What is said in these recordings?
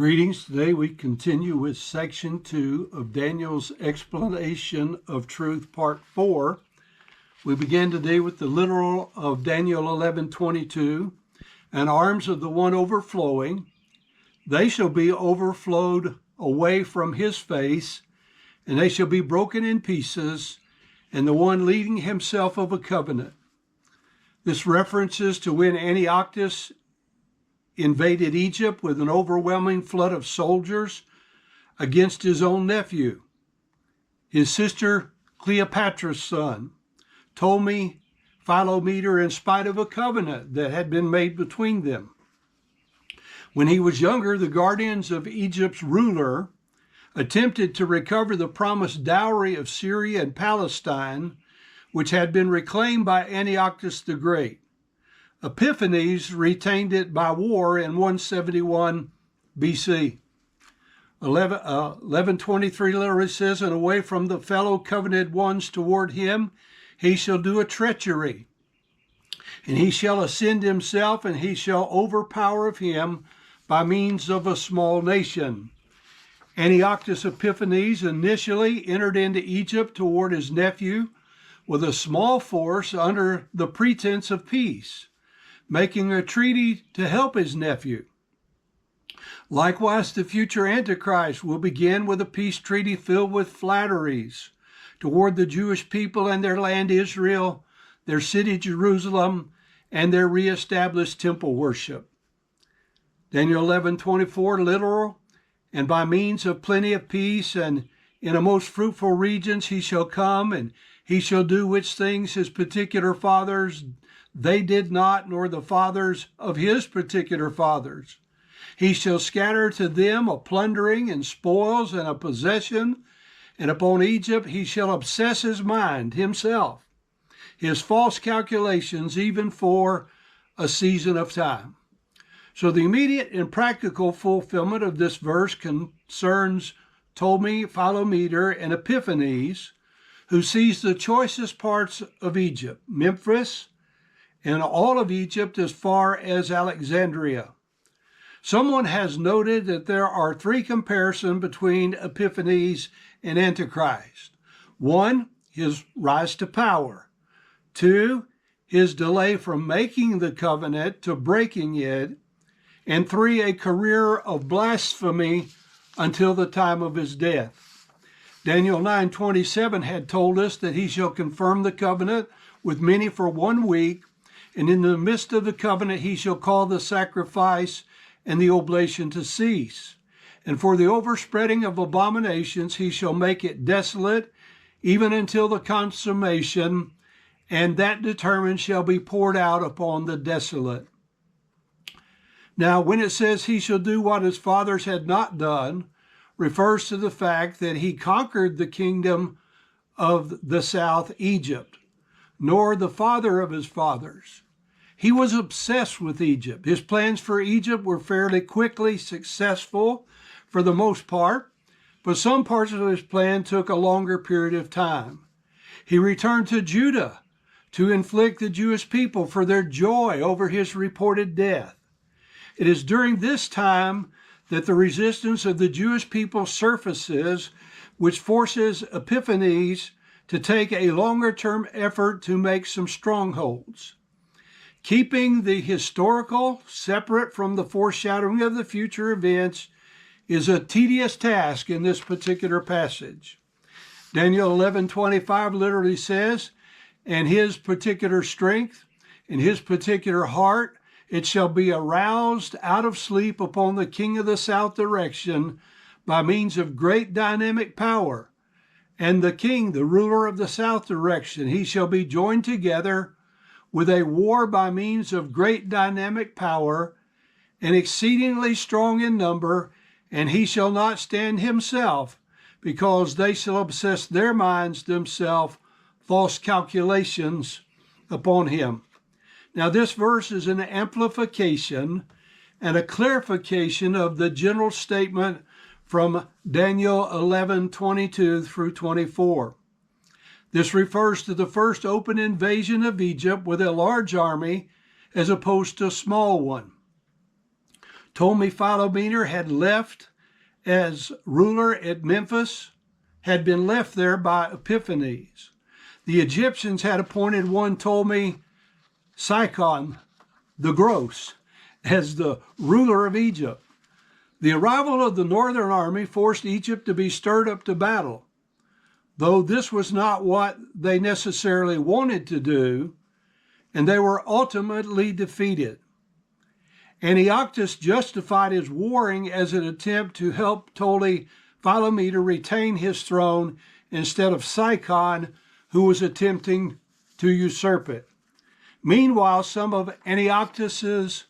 Greetings. Today we continue with section 2 of Daniel's Explanation of Truth, part 4. We begin today with the literal of Daniel 11:22, and arms of the one overflowing, they shall be overflowed away from his face, and they shall be broken in pieces, and the one leading himself of a covenant. This references to when Antiochus invaded Egypt with an overwhelming flood of soldiers against his own nephew. His sister Cleopatra's son told me Philometor in spite of a covenant that had been made between them. When he was younger, the guardians of Egypt's ruler attempted to recover the promised dowry of Syria and Palestine, which had been reclaimed by Antiochus the Great. Epiphanes retained it by war in 171 BC. 11:23 literally says, and away from the fellow covenanted ones toward him, he shall do a treachery. And he shall ascend himself, and he shall overpower of him by means of a small nation. Antiochus Epiphanes initially entered into Egypt toward his nephew with a small force under the pretense of peace, making a treaty to help his nephew. Likewise, the future Antichrist will begin with a peace treaty filled with flatteries toward the Jewish people and their land Israel, their city Jerusalem, and their reestablished temple worship. Daniel 11:24, literal, and by means of plenty of peace and in a most fruitful regions he shall come, and he shall do which things his particular fathers they did not, nor the fathers of his particular fathers. He shall scatter to them a plundering and spoils and a possession, and upon Egypt he shall obsess his mind himself, his false calculations, even for a season of time. So the immediate and practical fulfillment of this verse concerns Ptolemy, Philometor, and Epiphanes, who seized the choicest parts of Egypt, Memphis, and all of Egypt as far as Alexandria. Someone has noted that there are three comparisons between Epiphanes and Antichrist. One, his rise to power. Two, his delay from making the covenant to breaking it. And three, a career of blasphemy until the time of his death. Daniel 9:27 had told us that he shall confirm the covenant with many for 1 week, and in the midst of the covenant he shall call the sacrifice and the oblation to cease. And for the overspreading of abominations he shall make it desolate, even until the consummation, and that determined shall be poured out upon the desolate. Now, when it says he shall do what his fathers had not done, refers to the fact that he conquered the kingdom of the south, Egypt, nor the father of his fathers. He was obsessed with Egypt. His plans for Egypt were fairly quickly successful for the most part, but some parts of his plan took a longer period of time. He returned to Judah to inflict the Jewish people for their joy over his reported death. It is during this time that the resistance of the Jewish people surfaces, which forces Epiphanes to take a longer-term effort to make some strongholds. Keeping the historical separate from the foreshadowing of the future events is a tedious task in this particular passage. Daniel 11:25 literally says, and his particular strength, and his particular heart, it shall be aroused out of sleep upon the king of the south direction by means of great dynamic power. And the king, the ruler of the south direction, he shall be joined together with a war by means of great dynamic power and exceedingly strong in number, and he shall not stand himself, because they shall obsess their minds themselves, false calculations upon him. Now this verse is an amplification and a clarification of the general statement from Daniel 11:22 through 24. This refers to the first open invasion of Egypt with a large army as opposed to a small one. Ptolemy Philometor had left as ruler at Memphis, had been left there by Epiphanes. The Egyptians had appointed one Ptolemy Physcon the Gross as the ruler of Egypt. The arrival of the northern army forced Egypt to be stirred up to battle. Though this was not what they necessarily wanted to do, and they were ultimately defeated. Antiochus justified his warring as an attempt to help Ptolemy Philometor retain his throne instead of Physcon, who was attempting to usurp it. Meanwhile, some of Antiochus's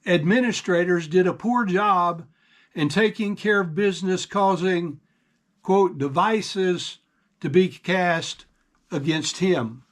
administrators did a poor job in taking care of business, causing, quote, devices to be cast against him.